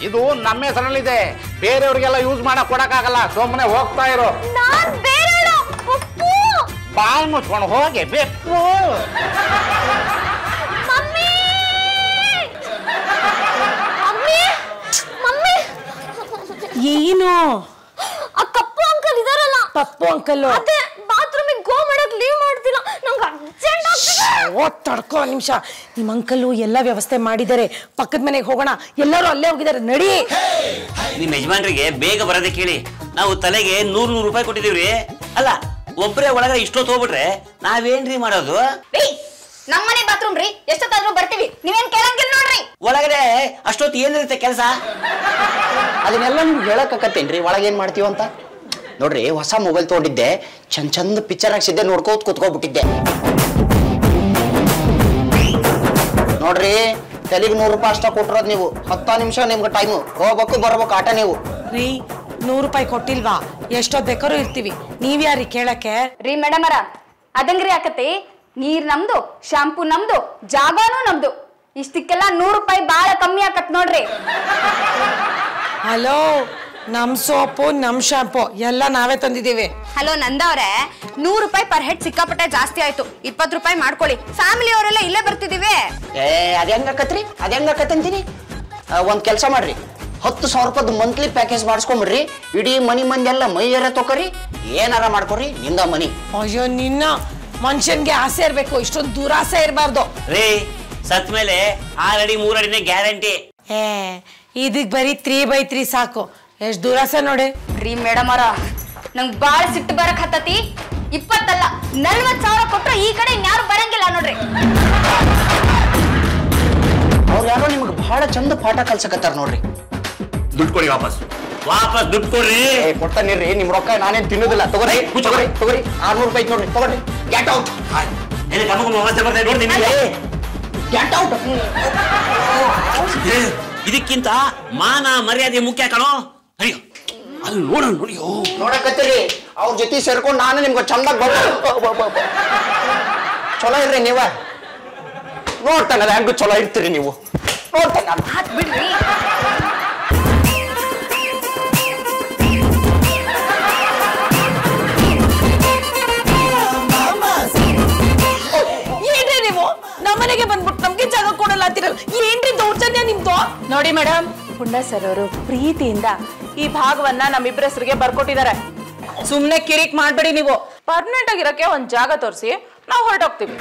ಇದು ನಮ್ಮ ಹೆಸರಲ್ಲಿದೆ, ಬೇರೆಯವ್ರಿಗೆಲ್ಲ ಯೂಸ್ ಮಾಡಕ್ ಕೊಡಕ್ಕಾಗಲ್ಲ. ಸುಮ್ಮನೆ ಹೋಗ್ತಾ ಇರೋ. ಬಾಯಿ ಮುಚ್ಕೊಂಡು ಹೋಗಿ ಬೇಕು. ಏನು ಆ ಕಪ್ಪು ಅಂಕಲ್ ಇದಾರಲ್ಲ, ಪಪ್ಪು ಅಂಕಲ್ ಅದೇ ಬಾತ್ರೂಮಿಗೆ ಗೋ ಮಾಡಕ್ ಲೀವ್ ಮಾಡ್ತಿಲ್ಲ. ನಂಗೆ ಅರ್ಜೆಂಟ್ ಆಗ್ತಿದೆ. ತಡ್ಕೋ ನಿಮಿಷ. ನಿಮ್ಮ ಅಂಕಲ್ ಎಲ್ಲ ವ್ಯವಸ್ಥೆ ಮಾಡಿದ್ದಾರೆ, ಪಕ್ಕದ ಮನೆಗೆ ಹೋಗೋಣ. ಎಲ್ಲರೂ ಅಲ್ಲೇ ಹೋಗಿದ್ದಾರೆ, ನಡಿ. ನಿಮ್ ಯಜಮಾನ್ರಿಗೆ ಬೇಗ ಬರೋದೇ ಕೇಳಿ. ನಾವು ತಲೆಗೆ 100 ರೂಪಾಯಿ ಕೊಟ್ಟಿದೀವ್ರಿ. ಅಲ್ಲ, ಒಬ್ಬರೇ ಒಳಗಡೆ ಇಷ್ಟೊತ್ತು ಹೋಗ್ಬಿಟ್ರೆ ನಾವೇನ್ರಿ ಮಾಡೋದು? ನಮ್ಮನೆ ಬಾತ್ರೂಮ್ ರೀ, ಎಷ್ಟೊತ್ತಾದ್ರೂ ಬರ್ತೀವಿ, ನೀವೇನ್ ಕೇಳಂಗಿಲ್ಲ ನೋಡ್ರಿ. ಒಳಗಡೆ ಅಷ್ಟೊತ್ತು ಏನಿರುತ್ತೆ ಕೆಲಸ? ಅದನ್ನೆಲ್ಲ ನಿಮ್ಗೆ ಹೇಳಕ್ಕಾಕತ್ತೇನ್ರಿ ಒಳಗೆ ಏನ್ ಮಾಡ್ತೀವಿ ಅಂತ? ನೋಡ್ರಿ, ಹೊಸ ಮೊಬೈಲ್ ತಗೊಂಡಿದ್ದೆ, ಚಂದ ಪಿಕ್ಚರ್ ಹಾಕ್ಸಿದ್ದೆ, ನೋಡ್ಕೋತ ಕುತ್ಕೋಬಿಟ್ಟಿದ್ದೆ. ನೋಡ್ರಿ, ತಲೆಗೆ 100 ರೂಪಾಯಿ ಅಷ್ಟ ಕೊಟ್ಟಿರೋದು ನೀವು. 10 ನಿಮಿಷ ನಿಮ್ಗೆ ಟೈಮು, ಹೋಗ್ಬೇಕು ಬರ್ಬೇಕು ಆಟ. ನೀವು ರೀ 100 ರೂಪಾಯಿ ಕೊಟ್ಟಿಲ್ವಾ? ಎಷ್ಟೊತ್ತು ಬೇಕಾದ್ರೂ ಇರ್ತೀವಿ, ನೀವ್ಯಾರಿ ಕೇಳಕ್ಕೆ? ರೀ ಮೇಡಮರ, ಅದಂಗ್ರಿ ಆಕತಿ. ನೀರ್ ನಮ್ದು, ಶಾಂಪೂ ನಮ್ದು, ಜಾಗನೂ ನಮ್ದು. ಇಷ್ಟಕ್ಕೆಲ್ಲ 100 ರೂಪಾಯಿ ಬಾಳ ಕಮ್ಮಿ ಆಕತ್ ನೋಡ್ರಿ. ಹಲೋ, ನಮ್ ಸೋಪು ನಮ್ ಶಾಂಪು ಎಲ್ಲ ನಾವೇ ತಂದಿದ್ದೀವಿ. ಹಲೋ ನಂದವ್ರೆ, 100 ರೂಪಾಯಿ ಪರ್ ಹೆಡ್ ಸಿಕ್ಕಾಪಟ್ಟೆ ಜಾಸ್ತಿ ಆಯ್ತು. 20 ರೂಪಾಯಿ ಮಾಡ್ಕೊಳ್ಳಿ. ಫ್ಯಾಮಿಲಿ ಅವರೆಲ್ಲ ಇಲ್ಲೇ ಬರ್ತಿದೀವಿ. ಅದ ಹೆಂಗಾಕತ್ರಿ? ಅದ ಹೆಂಗಾಕತ್ತಂತೀನಿ? ಒಂದ್ ಕೆಲಸ ಮಾಡ್ರಿ, 10,000 ರೂಪಾಯಿ ಮಂತ್ಲಿ ಪ್ಯಾಕೇಜ್ ಮಾಡಿಸ್ಕೊಂಬಿಡ್ರಿ. ಇಡೀ ಮನಿ ಮಂದಿ ಎಲ್ಲ ಮೈಯರ ತೊಕೊರಿ, ಏನಾರ ಮಾಡ್ಕೊರಿ, ನಿಂದ ಮನಿ. ಅಯ್ಯೋ ನಿನ್ನ, ಮನುಷ್ಯನ್ಗೆ ಆಸೆ ಇರ್ಬೇಕು, ಇಷ್ಟೊಂದು ದುರಾಸೆ ಇರಬಾರ್ದು ರೀ. ಸತ್ ಮೇಲೆ 6 ಅಡಿ 3 ಅಡಿನೇ ಗ್ಯಾರಂಟಿ. ಇದಕ್ ಬರೀ 3/3 ಸಾಕು. ಎಷ್ಟ್ ದುರಾಸೆ ನೋಡಿ. ರೀ ಮೇಡಮರ, ನಂಗ್ ಬಾಳ ಸಿಟ್ಟು ಬರಕ್ ಹತ್ತತಿ. 20 ಅಲ್ಲ 40,000 ಕೊಟ್ರೆ ಈ ಕಡೆ ಇನ್ಯಾರು ಬರಂಗಿಲ್ಲ ನೋಡ್ರಿ. ಅವ್ರು ಯಾರೋ ನಿಮ್ಗೆ ಬಹಳ ಚಂದ ಪಾಠ ಕಲ್ಸಕತ್ತಾರ ನೋಡ್ರಿ. ದುಡ್ಡು ಕೊಡಿ, ವಾಪಸ್ ದುಡ್ಡು ಕೊಡ್ರಿ. ಕೊಡ್ತಾನಿರ್ರಿ, ನಿಮ್ ರೊಕ್ಕ ನಾನೇನ್ ತಿನ್ನೋದಿಲ್ಲ. ತಗೋರಿ 600 ರೂಪಾಯಿ ನೋಡ್ರಿ, ತಗೋರಿ. Get out. Get out. ಇದಕ್ಕಿಂತ ಮಾನ ಮರ್ಯಾದೆ ಮುಖ್ಯ ಕಣೋ. ಅಯ್ಯೋ, ಅಲ್ಲಿ ನೋಡಿಯೋ ನೋಡಕತ್ತೀರಿ, ಅವ್ರ ಜೊತೆ ಸೇರ್ಕೊಂಡು ನಾನು ನಿಮ್ಗೆ ಚಂದಾಗ ಚಲೋ ಇರ್ರಿ ನೀವ. ನೋಡ್ತಾನಲ್ಲ ಹೆಂಗು ಚಲೋ ಇರ್ತೀರಿ ನೀವು. ನೋಡ್ತಾನ ಬಿಡ್ರಿ. ಏನ್ರಿ ನೀವು ನಮ್ಮನೆಗೆ ಬಂದ್ಬಿಟ್ಟು ನಮ್ಗೆ ಜಾಗ ಕೊಡಲ್ಲ ಅಂತೀರಲ್ಲ, ಏನ್ರಿ ದೌರ್ಜನ್ಯ ನಿಮ್ದು? ನೋಡಿ ಮೇಡಮ್, ಪುಂಡ ಸರ್ ಅವರು ಪ್ರೀತಿಯಿಂದ ಈ ಭಾಗವನ್ನ ನಮ್ಮಿಬ್ಬರ ಹೆಸರಿಗೆ ಬರ್ಕೊಟ್ಟಿದ್ದಾರೆ. ಸುಮ್ನೆ ಕಿರಿಕ್ ಮಾಡ್ಬೇಡಿ ನೀವು. ಪರ್ಮನೆಂಟ್ ಆಗಿರಕ್ಕೆ ಒಂದ್ ಜಾಗ ತೋರಿಸಿ, ನಾವು ಹೊರಟೋಗ್ತೀವಿ.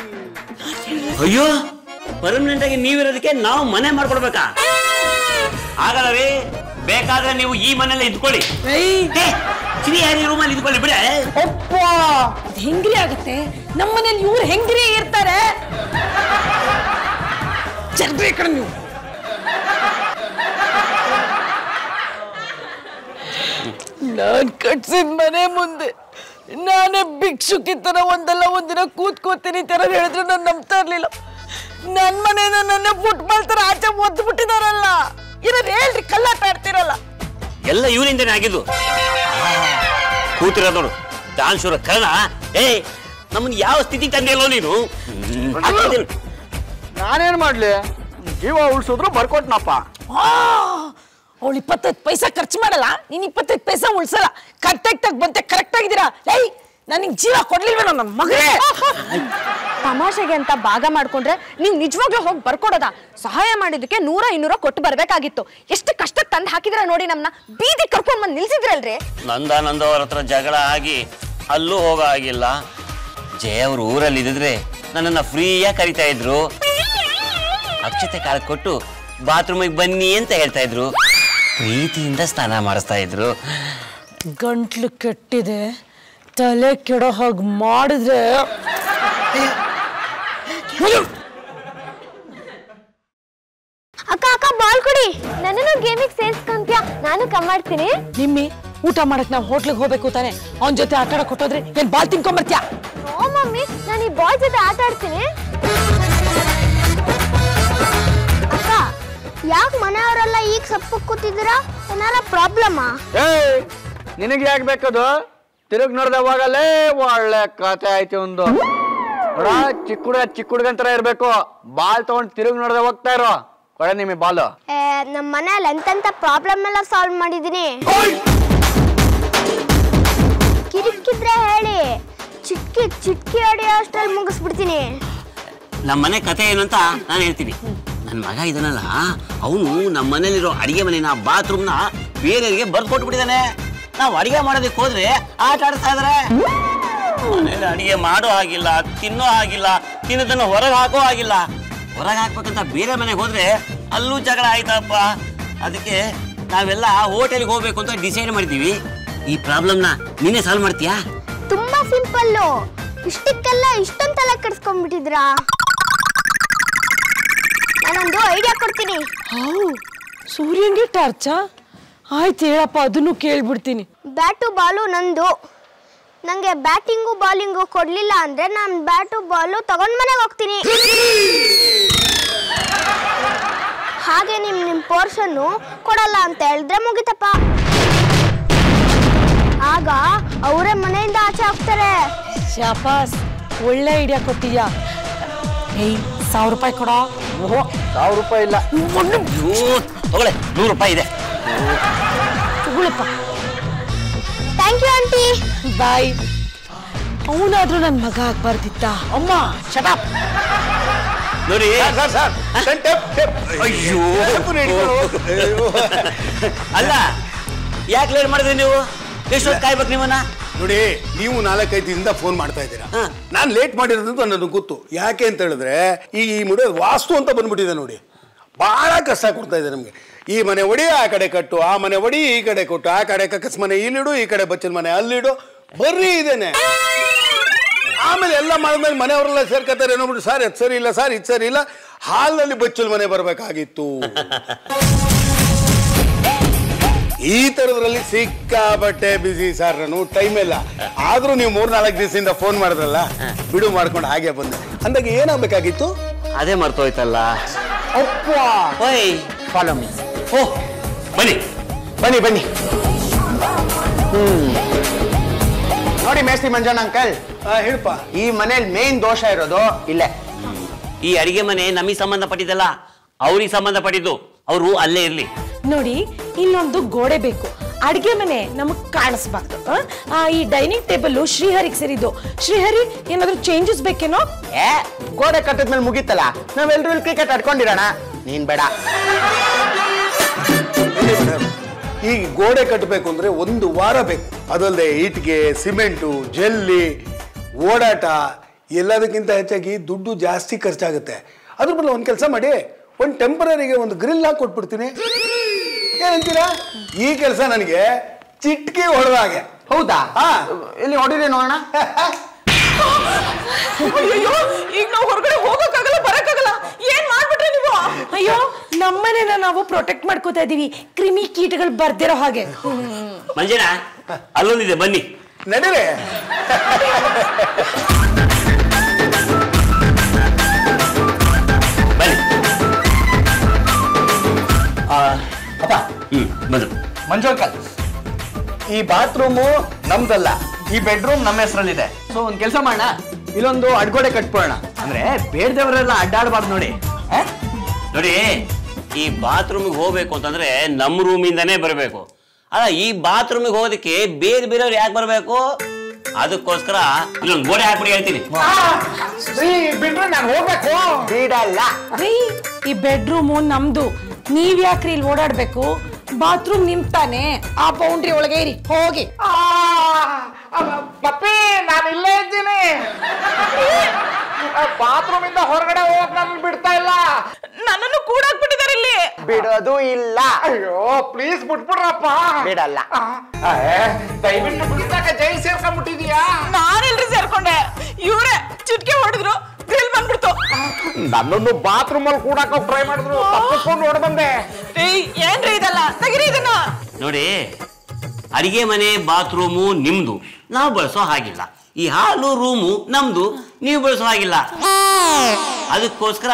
ಅಯ್ಯೋ, ಪರ್ಮನೆಂಟ್ ಆಗಿ ನೀವಿರೋದಕ್ಕೆ ನಾವು ಮನೆ ಮಾಡ್ಕೊಡ್ಬೇಕಾ? ಆಗಲ್ಲ ರೀ. ಬೇಕಾದ್ರೆ ನೀವು ಈ ಮನೇಲಿ ಇದ್ಕೊಳ್ಳಿ. ರೂಮಲ್ಲಿ ಇದ್ಕೊಳ್ಳಿ ಬಿಡ. ಒಪ್ಪ, ಹೆಂಗ್ರಿ ಆಗತ್ತೆ? ನಮ್ಮನೇಲಿ ಇವ್ರು ಹೆಂಗ್ರಿ ಇರ್ತಾರೆ? ಜರ್ಗ್ರಿ ಕಡೆ ನೀವು. ನಾನ್ ಕಟ್ಸಿದ ಮನೆ ಮುಂದೆ ನಾನೇ ಭಿಕ್ಷುಕಿ ತರ ಒಂದಲ್ಲ ಒಂದಿನ ಕೂತ್ಕೋತೀನಿ ತರ ಹೇಳಿದ್ರು ನಾನು ನಂಬ್ತಾ ಇರ್ಲಿಲ್ಲ. ನನ್ ಮನೆಯಿಂದ ನನ್ನ ಫುಟ್ಬಾಲ್ ತರ ಆಚೆ ಒದ್ದು ಬಿಟ್ಟಿದಾರಲ್ಲ. ಇರೋದು ಹೇಳ್ರಿ, ಕಲ್ಲಾಟ ಆಡ್ತಿರಲ್ಲ. ಎಲ್ಲ ಇವನಿಂದನೇ ಆಗಿದ್ದು. ಕೂತಿರೋದು ನೋಡು, ದಾನ್ಶೂರ ಕರ್ಣ. ನಮ್ಮನ್ನ ಯಾವ ಸ್ಥಿತಿ ತಂದಿಲ್ಲೋ ನೀನು. ನಾನೇನ್ ಮಾಡ್ಲಿ, ಜೀವ ಉಳ್ಸಿದ್ರು ಬರ್ಕೊಟ್ನಪ್ಪ. ಅವಳು 25 ಪೈಸಾ ಖರ್ಚು ಮಾಡಲ್ಲ, ನೀನ್ 25 ಪೈಸಾ ಉಳ್ಸಲ್ಲ. ಕರೆಕ್ಟಾಗಿ ಬಂತೆ, ಕರೆಕ್ಟ್ ಆಗಿದ್ದೀರಾ? ನನಗೆ ಜೀವ ಕೊಡ್ಲಿಲ್ವ ನನ್ನ ಮಗನೇ? ತಮಾಷೆಗೆ ಅಂತ ಭಾಗ ಮಾಡ್ಕೊಂಡ್ರೆ ನೀವ್ ನಿಜವಾಗ್ಲೂ ಹೋಗಿ ಬರ್ಕೊಡೋದ? ಸಹಾಯ ಮಾಡಿದಕ್ಕೆ 100-200 ಕೊಟ್ಟು ಬರ್ಬೇಕಾಗಿತ್ತು. ಎಷ್ಟು ಕಷ್ಟಕ್ಕೆ ತಂದು ಹಾಕಿದ್ರ ನೋಡಿ, ನಮ್ನ ಬೀದಿ ಕರ್ಕೊಂಡ್ ಬಂದ್ ನಿಲ್ಸಿದ್ರಲ್ರಿ. ನಂದವ್ರ ಹತ್ರ ಜಗಳ ಆಗಿ ಅಲ್ಲೂ ಹೋಗೋ ಆಗಿಲ್ಲ. ಜಯ ಅವ್ರ ಊರಲ್ಲಿ ಇದ್ದಿದ್ರೆ ನನ್ನನ್ನ ಫ್ರೀಯಾಗಿ ಕರಿತಾ ಇದ್ರು. ಅಕ್ಷತೆ ಕಾಲ ಕೊಟ್ಟು ಬಾತ್ರೂಮಿಗೆ ಬನ್ನಿ ಅಂತ ಹೇಳ್ತಾ ಇದ್ರು. ಪ್ರೀತಿಯಿಂದ ಸ್ನಾನ ಮಾಡಿಸ್ತಾ ಇದ್ರು. ಗಂಟ್ಲು ಕೆಟ್ಟಿದೆ, ತಲೆ ಕೆಡೋ ಹಾಗೆ ಮಾಡಿದ್ರೆ ಅಕ್ಕ ಅಕ್ಕ ಬಾಲ್ ಕೊಡಿ, ನನ್ನನ್ನು ಗೇಮಿಗೆ ಸೇರ್ಸ್ಕೊಂತ್ಯಾ? ನಾನು ಕಮ್ಮಾಡ್ತೀನಿ. ನಿಮ್ಮಿ, ಊಟ ಮಾಡಕ್ ನಾವು ಹೋಟ್ಲಿಗೆ ಹೋಗ್ಬೇಕು ತಾನೆ, ಅವನ ಜೊತೆ ಆಟ ಆಡಕ್ ಕೊಟ್ಟೋದ್ರೆ ಏನ್ ಬಾಲ್ ತಿನ್ಕೊಂಬರ್ತ್ಯಾ? ಓ ಮಮ್ಮಿ, ನಾನು ಈ ಬಾಯ್ ಜೊತೆ ಆಟ ಆಡ್ತೀನಿ. ಅಕ್ಕ, ಯಾಕೆ ಮನೆಯವರೆಲ್ಲ ಈಗ ಸಪ್ಪು ಕೂತಿದ್ದೀರಾ? ಏನಾರ ಪ್ರಾಬ್ಲಮಾ? ನಿನಗೆ ಯಾಕೆ ಬೇಕದು? ತಿರುಗಿ ನೋಡ್ದವಾಗಲೇ ಒಳ್ಳೆ ಕತೆ ಆಯ್ತು ಒಂದು. ಚಿಕ್ಕ ಹುಡುಗ ಚಿಕ್ಕ ಹುಡುಗಂತರ ಇರ್ಬೇಕು. ಬಾಲ್ ತಗೊಂಡ್ ತಿರುಗಿ ನೋಡ್ದೆ ಹೋಗ್ತಾ ಇರೋ. ಕೊಡ ನಿಮಗೆ ಬಾಲು. ನಮ್ಮ ಮನೇಲಿ ಎಂತೆಂತ ಪ್ರಾಬ್ಲಮ್ ಎಲ್ಲ ಸಾಲ್ವ್ ಮಾಡಿದೀನಿ. ಕಿರಿಕಿದ್ರೆ ಹೇಳಿ, ಚಿಟ್ಕಿ ಹೊಡೆಯೋ ಅಷ್ಟ್ರಲ್ಲಿ ಮುಗಿಸ್ಬಿಡ್ತೀನಿ. ನಮ್ಮ ಮನೆ ಕತೆ ಏನು ಅಂತ ನಾನು ಹೇಳ್ತೀನಿ. ನನ್ನ ಮಗ ಇದನ್ನಲ್ಲ, ಅವನು ನಮ್ಮ ಮನೇಲಿರೋ ಅಡಿಗೆ ಮನೆನ ಬಾತ್ರೂಮ್ನ ಬೇರೆಯವರಿಗೆ ಬರ್ಕೊಟ್ಬಿಟ್ಟಿದ್ದಾನೆ. ನಾವು ಅಡಿಗೆ ಮಾಡೋದಕ್ಕೆ ಹೋದ್ರೆ ಆಟ ಆಡ್ತಾ ಇದಾರೆ. ಮನೇಲಿ ಅಡಿಗೆ ಮಾಡೋ ಆಗಿಲ್ಲ, ತಿನ್ನೋ ಆಗಿಲ್ಲ, ತಿನ್ನೋದನ್ನ ಹೊರಗೆ ಹಾಕೋ ಆಗಿಲ್ಲ. ಹೊರಗೆ ಹಾಕ್ಬೇಕಂತ ಬೇರೆ ಮನೆಗೆ ಹೋದ್ರೆ ಅಲ್ಲೂ ಜಗಳ ಆಯ್ತಪ್ಪ. ಅದಕ್ಕೆ ನಾವೆಲ್ಲ ಹೋಟೆಲ್ಗೆ ಹೋಗ್ಬೇಕು ಅಂತ ಡಿಸೈಡ್ ಮಾಡಿದ್ದೀವಿ. ಈ ಪ್ರಾಬ್ಲಮ್ನ ನೀನೇ ಸಾಲ್ವ್ ಮಾಡ್ತೀಯಾ? ತುಂಬಾ ಸಿಂಪಲ್ಲು. ಇಷ್ಟಕ್ಕೆಲ್ಲ ಇಷ್ಟೊಂದು ತಲೆ ಕೆಡಿಸ್ಕೊಂಡ್ಬಿಟ್ಟಿದ್ರಾ? ನಾನೊಂದು ಐಡಿಯಾ ಕೊಡ್ತೀನಿ. ಸೂರ್ಯಂಗೆ ಟಾರ್ಚ? ಆಯ್ತು ಹೇಳಪ್ಪ, ಅದನ್ನು ಕೇಳ್ಬಿಡ್ತೀನಿ. ಬ್ಯಾಟು ಬಾಲು ನಂದು. ನಂಗೆ ಬ್ಯಾಟಿಂಗು ಬಾಲಿಂಗು ಕೊಡ್ಲಿಲ್ಲ ಅಂದ್ರೆ ನಾನು ಬ್ಯಾಟು ಬಾಲು ತಗೊಂಡ್ ಮನೆಗೆ ಹೋಗ್ತೀನಿ. ಹಾಗೆ ನಿಮ್ ಪೋರ್ಷನ್ನು ಕೊಡಲ್ಲ ಅಂತ ಹೇಳಿದ್ರೆ ಮುಗಿತಪ್ಪ. ಆಗ ಅವರೇ ಮನೆಯಿಂದ ಆಚೆ ಹೋಗ್ತಾರೆ. ಶಾಪಾಸ್, ಒಳ್ಳೆ ಐಡಿಯಾ ಕೊಟ್ಟಿದ್ಯಾ. ಏಯ್, 1000 ರೂಪಾಯಿ ಕೊಡ. 1000 ರೂಪಾಯಿ ಇಲ್ಲ. ತಗೊಳ್ಳೆ, 100 ರೂಪಾಯಿ ಇದೆ. ತಗೊಳಪ್ಪ. Thank you aunty. ಬಾಯ್. ಅವನಾದ್ರೂ ನನ್ನ ಮಗ ಆಗ್ಬಾರ್ದಿತ್ತ. ಅಮ್ಮ ಶಟಪ್ ನೋಡಿ ಅಯ್ಯೋ ಅಲ್ಲ, ಯಾಕೆ ಲೇಟ್ ಮಾಡಿದ್ರಿ ನೀವು? ಎಷ್ಟೊತ್ತು ಕಾಯ್ಬೇಕು ನಿಮ್ಮನ್ನ? ನೋಡಿ, ನೀವು 4-5 ದಿನದಿಂದ ಫೋನ್ ಮಾಡ್ತಾ ಇದ್ದೀರಾ. ನಾನು ಲೇಟ್ ಮಾಡಿರೋದು ನನಗೆ ಗೊತ್ತು. ಯಾಕೆ ಅಂತ ಹೇಳಿದ್ರೆ ಈ ಮುಡಿ ವಾಸ್ತು ಅಂತ ಬಂದ್ಬಿಟ್ಟಿದೆ ನೋಡಿ. ಬಹಳ ಕಷ್ಟ ಕೊಡ್ತಾ ಇದೆ ನಮ್ಗೆ. ಈ ಮನೆ ಒಡಿ ಆ ಕಡೆ ಕಟ್ಟು, ಆ ಮನೆ ಒಡಿ ಈ ಕಡೆ ಕೊಟ್ಟು, ಆ ಕಡೆ ಕಕ್ಕಸ್ ಮನೆ ಇಲ್ಲಿಡು, ಈ ಕಡೆ ಬಚ್ಚಲ್ ಮನೆ ಅಲ್ಲಿಡು, ಬರ್ರಿ ಇದೇನೆ. ಆಮೇಲೆ ಎಲ್ಲ ಮಾಡಿದ್ಮೇಲೆ ಮನೆಯವರೆಲ್ಲ ಸೇರ್ಕೊತಾರೆ. ನೋಡ್ಬಿಟ್ಟು ಸರ್ ಇದು ಸರಿ ಇಲ್ಲ, ಸರ್ ಇದು ಸರಿ ಇಲ್ಲ, ಹಾಲ್ನಲ್ಲಿ ಬಚ್ಚಲ್ ಮನೆ ಬರ್ಬೇಕಾಗಿತ್ತು. ಈ ತರದ್ರಲ್ಲಿ ಸಿಕ್ಕಾಬಟ್ಟೆ ಬಿಸಿ ಸರ್. ನಾನು ಟೈಮ್ ಇಲ್ಲ. ಆದ್ರೂ ನೀವು 3-4 ದಿವಸದಿಂದ ಫೋನ್ ಮಾಡಿದ್ರಲ್ಲ, ಬಿಡು ಮಾಡ್ಕೊಂಡು ಹಾಗೆ ಬಂದೆ. ಅಂದಾಗ ಏನಾಗಬೇಕಾಗಿತ್ತು? ಅದೇ ಮರ್ತೋಯ್ತಲ್ಲ. Follow me. ಓಹ್, ಬನ್ನಿ ಬನ್ನಿ ಬನ್ನಿ. ನೋಡಿ ಮೇಸ್ತ್ರಿ ಮಂಜಣ್ಣ ಅಂಕಲ್, ಹೇಳಪ್ಪ. ಈ ಮನೇಲಿ ಮೇನ್ ದೋಷ ಇರೋದು ಇಲ್ಲೇ. ಈ ಅಡಿಗೆ ಮನೆ ನಮಗೆ ಸಂಬಂಧಪಟ್ಟಿದ್ದಲ್ಲ, ಅವ್ರಿಗೆ ಸಂಬಂಧಪಟ್ಟಿದ್ದು. ಅವರು ಅಲ್ಲೇ ಇರ್ಲಿ. ನೋಡಿ, ಇನ್ನೊಂದು ಗೋಡೆ ಬೇಕು. ಅಡಿಗೆ ಮನೆ ನಮಗ್ ಕಾಣಿಸ್ಬಾರ್ದು. ಈ ಡೈನಿಂಗ್ ಟೇಬಲ್ ಶ್ರೀಹರಿಗೆ ಸೇರಿದ್ದು. ಶ್ರೀಹರಿ, ಏನಾದ್ರು ಚೇಂಜಸ್ ಬೇಕೇನೋ? ಗೋಡೆ ಕಟ್ಟಿದ್ಮೇಲೆ ಮುಗೀತಲ್ಲ, ನಾವೆಲ್ಲರೂ ಇಲ್ಲಿ ಕ್ರಿಕೆಟ್ ಆಡ್ಕೊಂಡಿರೋಣ. ನೀನ್ ಬೇಡ. ಈ ಗೋಡೆ ಕಟ್ಟಬೇಕು ಅಂದ್ರೆ 1 ವಾರ ಬೇಕು. ಅದಲ್ಲದೆ ಇಟ್ಟಿಗೆ, ಸಿಮೆಂಟು, ಜಲ್ಲಿ, ಓಡಾಟ, ಎಲ್ಲದಕ್ಕಿಂತ ಹೆಚ್ಚಾಗಿ ದುಡ್ಡು ಜಾಸ್ತಿ ಖರ್ಚಾಗುತ್ತೆ. ಅದ್ರ ಬದಲು ಒಂದು ಕೆಲಸ ಮಾಡಿ, ಒಂದು ಟೆಂಪರರಿಗೆ ಒಂದು ಗ್ರಿಲ್ ಹಾಕಿ ಕೊಟ್ಬಿಡ್ತೀನಿ. ಏನಂತೀರಾ? ಈ ಕೆಲಸ ನನಗೆ ಚಿಟ್ಕಿ ಹೊಡೆದಾಗೆ. ಹೌದಾ? ಇಲ್ಲಿ ಹೊಡಿರಿ ನೋಡೋಣ. ಅಯ್ಯೋ, ಈಗ ನಾವು ಹೊರಗಡೆ ಹೋಗಕ್ಕಾಗಲ್ಲ, ಬರಕ್ಕಾಗಲ್ಲ. ಏನ್ ಮಾಡ್ಬಿಟ್ರೆ ನೀವು? ಅಯ್ಯೋ, ನಮ್ಮನೆನ ನಾವು ಪ್ರೊಟೆಕ್ಟ್ ಮಾಡ್ಕೋತಾ ಇದೀವಿ, ಕ್ರಿಮಿ ಕೀಟಗಳು ಬರ್ದಿರೋ ಹಾಗೆ. ಮಂಜಣ್ಣ, ಅಲ್ಲೊಂದಿದೆ, ಬನ್ನಿ. ನಡೀರಿ. ಬನ್ನಿ. ಅಪ್ಪ, ಬಂದು. ಮಂಜು ಅಂಕಲ್, ಈ ಬಾತ್ರೂಮು ನಮ್ದಲ್ಲ, ಈ ಬೆಡ್ರೂಮ್ ನಮ್ಮ ಹೆಸರಲ್ಲಿದೆ. ಸೊ ಒಂದ್ ಕೆಲಸ ಮಾಡೋಣ, ಇಲ್ಲೊಂದು ಅಡ್ಗೋಡೆ ಕಟ್ಬೋಣ. ಅಂದ್ರೆ ಬೇಡ್ದವರೆಲ್ಲ ಅಡ್ಡಾಡಬಾರ್ದು ನೋಡಿ. ನೋಡಿ, ಈ ಬಾತ್ರೂಮಿಗೆ ಹೋಗ್ಬೇಕು ಅಂತಂದ್ರೆ ನಮ್ಮ ರೂಮಿಂದಾನೇ ಬರಬೇಕು. ಅಲ್ಲ, ಈ ಬಾತ್ರೂಮಿಗೆ ಹೋಗೋದಕ್ಕೆ ಬೇರೆ ಬೇರೆಯವ್ರು ಯಾಕೆ ಬರಬೇಕು? ಅದಕ್ಕೋಸ್ಕರ ಇಲ್ಲೊಂದು ಗೋಡೆ ಹಾಕ್ಬಿಡಿ ಹೇಳ್ತೀನಿ. ಬಿಡ್ರು ನಾನು ಹೋಗ್ಬೇಕು. ಬಿಡಲ್ಲ. ಈ ಬೆಡ್ರೂಮು ನಮ್ದು, ನೀವ್ ಯಾಕ್ರಿ ಇಲ್ಲಿ ಓಡಾಡ್ಬೇಕು? ಬಾತ್ರೂಮ್ ನಿಮ್ತಾನೆ, ಆ ಬೌಂಡ್ರಿ ಒಳಗೆ ಇರಿ, ಹೋಗಿ. ಪಪ್ಪಿ, ನಾನು ಇಲ್ಲೇ ಇದ್ದೀನಿ. ಬಾತ್ರೂಮ್ ಇಂದ ಹೊರಗಡೆ ಹೋಗಕ್ ನನ್ನ ಬಿಡ್ತಾ ಇಲ್ಲ. ನನ್ನನ್ನು ಕೂಡ ಹಾಕ್ಬಿಟ್ಟಿದ್ದಾರೆ ಇಲ್ಲಿ. ಬಿಡೋದು ಇಲ್ಲ. ಅಯ್ಯೋ ಪ್ಲೀಸ್ ಬಿಟ್ಬಿಡ್ರಪ್ಪ. ಬಿಡಲ್ಲ. ದಯವಿಟ್ಟು ಬಿಡ್ತಾಕ ಜೈಲ್ ಸೇರ್ಕೊಂಡ್ಬಿಟ್ಟಿದ್ಯಾ? ನಾನೆಲ್ರಿ ಸೇರ್ಕೊಂಡೆ, ಇವ್ರೆ ಚಿಟ್ಕೆ ಹೊಡೆದ್ರು, ಗ್ರಿಲ್ ಬಂದ್ಬಿಡ್ತು. ನನ್ನನ್ನು ಬಾತ್ರೂಮ್ ಅಲ್ಲಿ ಕೂಡಾಕ ಟ್ರೈ ಮಾಡಿದ್ರು, ತಪ್ಪಿಸ್ಕೊಂಡು ಹೊಡ್ ಬಂದೆ. ಏನ್ರಿ ಇದಲ್ಲ, ತೆಗಿರಿ ಇದನ್ನ. ನೋಡಿ, ಅಡಿಗೆ ಮನೆ ಬಾತ್ರೂಮು ನಿಮ್ದು, ನಾವು ಬಳಸೋ ಹಾಗಿಲ್ಲ. ಈ ಹಾಲು ರೂಮು ನಮ್ದು, ನೀವು ಬಳಸೋ ಹಾಗಿಲ್ಲ. ಅದಕ್ಕೋಸ್ಕರ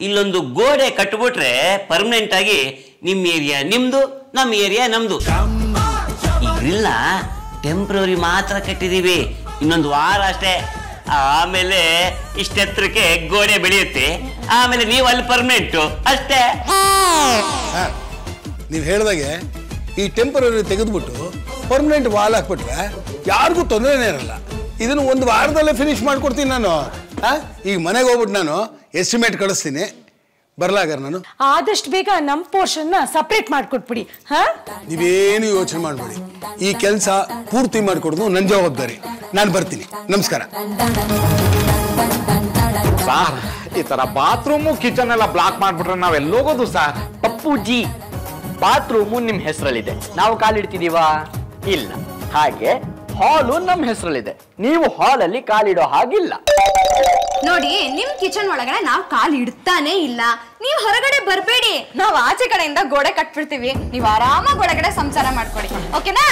ಇಲ್ಲೊಂದು ಗೋಡೆ ಕಟ್ಟಿಬಿಟ್ರೆ ಪರ್ಮನೆಂಟ್ ಆಗಿ ನಿಮ್ಮ ಏರಿಯಾ ನಿಮ್ದು, ನಮ್ಮ ಏರಿಯಾ ನಮ್ದು. ಈ ಗ್ರಿಲ್ನ ಟೆಂಪ್ರವರಿ ಮಾತ್ರ ಕಟ್ಟಿದೀವಿ, ಇನ್ನೊಂದು ವಾರ ಅಷ್ಟೇ. ಆಮೇಲೆ ಇಷ್ಟೆತ್ತರಕ್ಕೆ ಗೋಡೆ ಬೆಳೆಯುತ್ತೆ. ಆಮೇಲೆ ನೀವು ಅಲ್ಲಿ ಪರ್ಮನೆಂಟ್ ಅಷ್ಟೇ. ನೀವು ಹೇಳಿದಾಗೆ ಈ ಟೆಂಪರರಿ ತೆಗೆದ್ಬಿಟ್ಟು ಪರ್ಮನೆಂಟ್ ವಾಲ್ ಹಾಕ್ಬಿಟ್ರೆ ಯಾರಿಗೂ ತೊಂದರೆನೇ ಇರಲ್ಲ. ಇದನ್ನು ಒಂದು ವಾರದಲ್ಲೇ ಫಿನಿಶ್ ಮಾಡ್ಕೊಡ್ತೀನಿ ನಾನು. ಈಗ ಮನೆಗೆ ಹೋಗ್ಬಿಟ್ಟು ನಾನು ಎಸ್ಟಿಮೇಟ್ ಕಳಿಸ್ತೀನಿ. ಬರ್ಲಾಗಾರ ನಾನು ಆದಷ್ಟು ಬೇಗ ನಮ್ಮ ಪೋರ್ಷನ್ನ ಸಪ್ರೇಟ್ ಮಾಡ್ಕೊಟ್ಬಿಡಿ. ನೀವೇನು ಯೋಚನೆ ಮಾಡಬೇಡಿ, ಈ ಕೆಲಸ ಪೂರ್ತಿ ಮಾಡಿಕೊಡೋದು ನನ್ನ ಜವಾಬ್ದಾರಿ. ನಾನು ಬರ್ತೀನಿ. ನಮಸ್ಕಾರ. ಸರ್, ಈ ತರ ಬಾತ್ರೂಮು ಕಿಚನ್ ಎಲ್ಲ ಬ್ಲಾಕ್ ಮಾಡ್ಬಿಟ್ರೆ ನಾವೆಲ್ಲೋಗೋದು ಸರ್? ಪಪ್ಪುಜಿ, ಬಾತ್ರೂಮು ನಿಮ್ ಹೆಸರಲ್ಲಿದೆ, ನಾವು ಕಾಲಿಡ್ತಿದೀವಾ? ಇಲ್ಲ. ಹಾಗೆ ಹಾಲು ನಮ್ಮ ಹೆಸರಲ್ಲಿದೆ, ನೀವು ಹಾಲಲ್ಲಿ ಕಾಲಿಡೋ ಹಾಗಿಲ್ಲ. ನೋಡಿ, ನಿಮ್ ಕಿಚನ್ ಒಳಗಡೆ ನಾವ್ ಕಾಲ್ ಇಡ್ತಾನೆ ಇಲ್ಲ. ನೀವ್ ಹೊರಗಡೆ ಬರ್ಬೇಡಿ, ನಾವ್ ಆಚೆ ಕಡೆಯಿಂದ ಗೋಡೆ ಕಟ್ಬಿಡ್ತೀವಿ. ನೀವ್ ಆರಾಮಾಗಿ ಒಳಗಡೆ ಸಂಸಾರ ಮಾಡ್ಕೊಡಿ, ಓಕೆನಾ?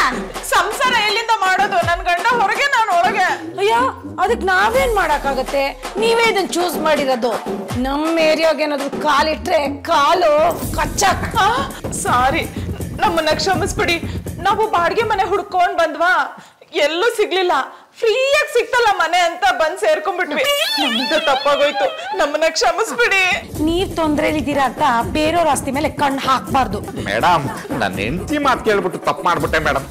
ಸಂಸಾರ ಎಲ್ಲಿಂದ ಮಾಡೋದು? ನನ್ ಗಂಡ ಹೊರಗೆ, ನಾನು ಒಳಗೆ. ಅಯ್ಯ, ಅದಕ್ಕೆ ನಾವೇನ್ ಮಾಡಕ್ಕಾಗತ್ತೆ? ನೀವೇ ಇದನ್ನ ಚೂಸ್ ಮಾಡಿರೋದು. ನಮ್ಮ ಏರಿಯಾಗ ಏನಾದ್ರು ಕಾಲಿಟ್ರೆ ಕಾಲು ಕಚ್ಚಕ್. ಸಾರಿ, ನಮ್ಮನ್ನ ಕ್ಷಮಿಸ್ಬಿಡಿ. ನಾವು ಬಾಡಿಗೆ ಮನೆ ಹುಡ್ಕೊಂಡ್ ಬಂದ್ವಾ, ಎಲ್ಲೂ ಸಿಗ್ಲಿಲ್ಲ. ಫ್ರೀಯಾಗಿ ಸಿಕ್ತಲ್ಲ ಮನೆ ಅಂತ ಬಂದ್ ಸೇರ್ಕೊಂಡ್ಬಿಟ್ವಿ. ನಮ್ದು ತಪ್ಪಾಗೋಯ್ತು, ನಮ್ಮನ್ನ ಕ್ಷಮಿಸ್ಬಿಡಿ. ನೀವ್ ತೊಂದ್ರೆಲಿದ್ದೀರಾ ಅಂತ ಬೇರೆಯವ್ರ ಆಸ್ತಿ ಮೇಲೆ ಕಣ್ಣು ಹಾಕ್ಬಾರ್ದು. ಮೇಡಮ್, ನನ್ನ ಹೆಂಡತಿ ಮಾತು ಕೇಳ್ಬಿಟ್ಟು ತಪ್ಪು ಮಾಡ್ಬಿಟ್ಟೆ ಮೇಡಮ್.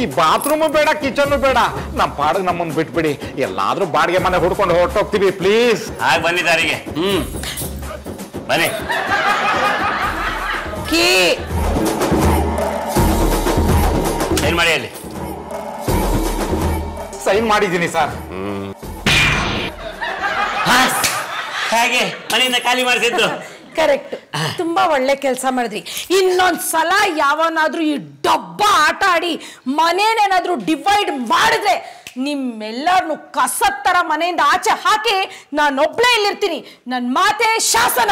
ಈ ಬಾತ್ರೂಮು ಬೇಡ, ಕಿಚನ್ ಬೇಡ, ನಮ್ಮ ಪಾಡಿಗೆ ನಮ್ಮನ್ನು ಬಿಟ್ಬಿಡಿ. ಎಲ್ಲಾದ್ರೂ ಬಾಡಿಗೆ ಮನೆ ಹುಡ್ಕೊಂಡು ಹೊರಟೋಗ್ತೀವಿ ಪ್ಲೀಸ್. ಹಾಗೆ ಬಂದಿದ್ದಾರಿಗೆ. ಬನ್ನಿ. ಏನ್ ಮಾಡಿ ಅಲ್ಲಿ ಸೈನ್ ಮಾಡಿದ್ದೀನಿ ಸರ್. ಹಾಗೆ ಮನೆಯಿಂದ ಖಾಲಿ ಮಾಡಿಸಿದ್ದು ಕರೆಕ್ಟ್. ತುಂಬಾ ಒಳ್ಳೆ ಕೆಲಸ ಮಾಡಿದ್ರಿ. ಇನ್ನೊಂದ್ಸಲ ಯಾವನಾದ್ರೂ ಈ ಡಬ್ಬ ಆಟ ಆಡಿ ಮನೇನೇನಾದ್ರೂ ಡಿವೈಡ್ ಮಾಡಿದ್ರೆ ನಿಮ್ಮೆಲ್ಲರನ್ನು ಕಸದ ತರ ಮನೆಯಿಂದ ಆಚೆ ಹಾಕಿ ನಾನೊಬ್ಳೇ ಇಲ್ಲಿರ್ತೀನಿ. ನನ್ನ ಮಾತೇ ಶಾಸನ.